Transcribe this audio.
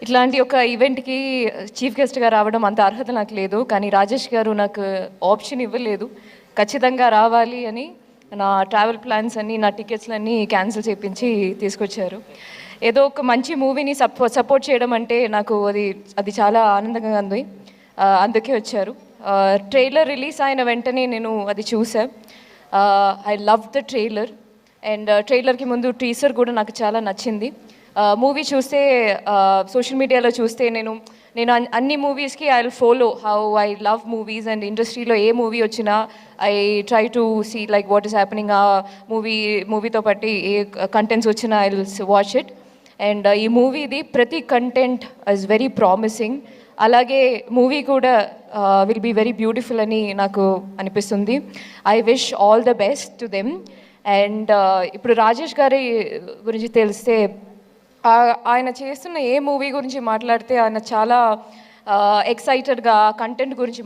ఇట్లాంటి ఒక ఈవెంట్కి చీఫ్ గెస్ట్గా రావడం అంత అర్హత నాకు లేదు, కానీ రాజేష్ గారు నాకు ఆప్షన్ ఇవ్వలేదు. ఖచ్చితంగా రావాలి అని నా ట్రావెల్ ప్లాన్స్ అన్నీ, నా టికెట్స్లన్నీ క్యాన్సిల్ చేయించి తీసుకొచ్చారు. ఏదో ఒక మంచి మూవీని సపోర్ట్ చేయడం అంటే నాకు అది చాలా ఆనందంగా ఉంది. అందుకే వచ్చారు. ట్రైలర్ రిలీజ్ అయిన వెంటనే నేను అది చూసా. I love the trailer. And ట్రైలర్కి ముందు టీజర్ కూడా నాకు చాలా నచ్చింది. మూవీ చూస్తే, సోషల్ మీడియాలో చూస్తే నేను అన్ని మూవీస్కి I will follow how I love movies. And ఇండస్ట్రీలో ఏ మూవీ వచ్చినా I try to see like what is happening. ఆ మూవీతో పాటు ఏ కంటెంట్స్ వచ్చినా I will watch it. And ఈ మూవీది ప్రతి కంటెంట్ ఇస్ వెరీ ప్రామిసింగ్. అలాగే మూవీ కూడా విల్ బీ వెరీ బ్యూటిఫుల్ అని నాకు అనిపిస్తుంది. I wish all the best to them. And ఇప్పుడు రాజేష్ గారి గురించి తెలిస్తే, ఆయన చేస్తున్న ఏ మూవీ గురించి మాట్లాడితే ఆయన చాలా ఎక్సైటెడ్గా కంటెంట్ గురించి